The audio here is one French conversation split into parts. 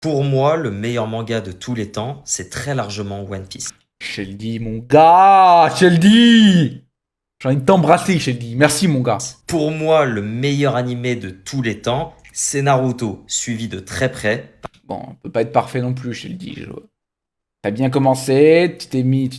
Pour moi, le meilleur manga de tous les temps, c'est très largement One Piece. Sheldy, mon gars, Sheldy. J'ai envie de t'embrasser, Sheldy. Merci, mon gars. Pour moi, le meilleur animé de tous les temps, c'est Naruto, suivi de très près. Bon, on peut pas être parfait non plus, Sheldy. T'as bien commencé, tu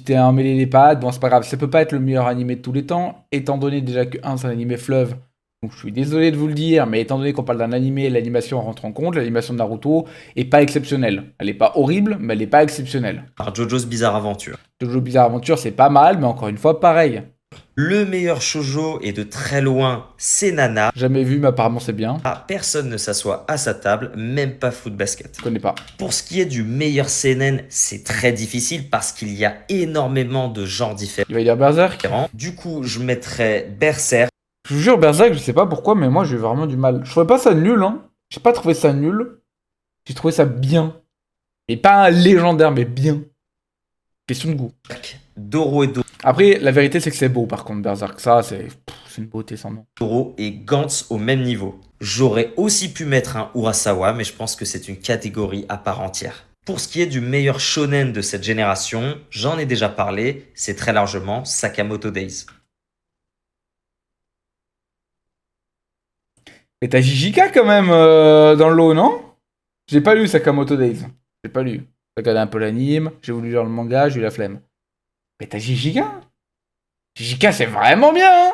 t'es emmêlé les pattes. Bon, c'est pas grave, ça peut pas être le meilleur animé de tous les temps, étant donné déjà que c'est un animé fleuve. Donc je suis désolé de vous le dire, mais étant donné qu'on parle d'un animé, l'animation rentre en compte, l'animation de Naruto est pas exceptionnelle. Elle est pas horrible, mais elle est pas exceptionnelle. Par Jojo's Bizarre Adventure. Jojo Bizarre Adventure, c'est pas mal, mais encore une fois, pareil. Le meilleur shoujo et de très loin, c'est Nana. Jamais vu, mais apparemment c'est bien. Ah, personne ne s'assoit à sa table, même pas Fruit Basket. Je connais pas. Pour ce qui est du meilleur seinen, c'est très difficile parce qu'il y a énormément de genres Il va y dire Berserk. différents. Du coup, je mettrais Berserk. Je vous jure, Berserk, je sais pas pourquoi, mais moi j'ai eu vraiment du mal. Je trouvais pas ça nul, hein. J'ai pas trouvé ça nul. J'ai trouvé ça bien. Et pas légendaire, mais bien. Question de goût. Doro Après, la vérité, c'est que c'est beau, par contre, Berserk. Ça, c'est une beauté sans nom. et Gantz au même niveau. J'aurais aussi pu mettre un Urasawa, mais je pense que c'est une catégorie à part entière. Pour ce qui est du meilleur shonen de cette génération, j'en ai déjà parlé, c'est très largement Sakamoto Days. Et t'as Jijika quand même dans le lot, non? J'ai pas lu Sakamoto Days. J'ai pas lu. J'ai regardé un peu l'anime, j'ai voulu lire le manga, j'ai eu la flemme. Mais t'as Jijika? Jijika, c'est vraiment bien, hein.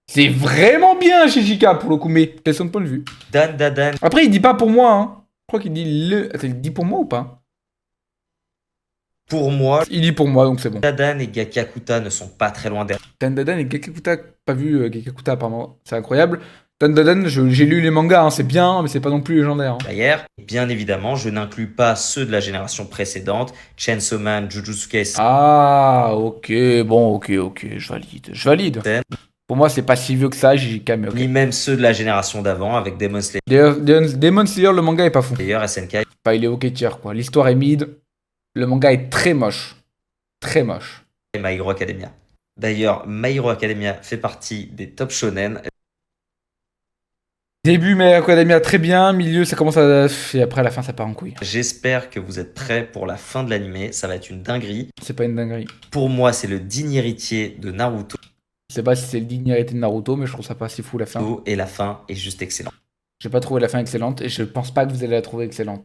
C'est vraiment bien, Jijika, pour le coup, mais quel est son point de vue? Dan Dadan Après, il dit pas pour moi, hein. Je crois qu'il dit le. Attends, il dit pour moi ou pas? pour moi, Il dit pour moi, donc c'est bon. Dadan et Gakakuta ne sont pas très loin derrière. Dandadan et Gekakuta, pas vu Gekakuta apparemment, c'est incroyable. Dandadan, j'ai lu les mangas, hein, c'est bien, mais c'est pas non plus légendaire. Hein. Bien évidemment, je n'inclus pas ceux de la génération précédente, Chainsaw Man, Jujutsu Kaisen, Ah, ok, bon, ok, je valide. Pour moi, c'est pas si vieux que ça, JJK, mais ok. ni même ceux de la génération d'avant avec Demon Slayer, D'ailleurs, Demon Slayer, le manga est pas fou. SNK Enfin, il est ok tier, quoi. L'histoire est mid, le manga est très moche. Très moche. et My Hero Academia. D'ailleurs, My Hero Academia fait partie des top shonen. Début, mais Academia très bien, milieu, ça commence à. Et après, à la fin, ça part en couille. J'espère que vous êtes prêts pour la fin de l'animé, ça va être une dinguerie. C'est pas une dinguerie. Pour moi, c'est le digne héritier de Naruto Je sais pas si c'est le digne héritier de Naruto, mais je trouve ça pas si fou la fin. et la fin est juste excellente. J'ai pas trouvé la fin excellente et je pense pas que vous allez la trouver excellente.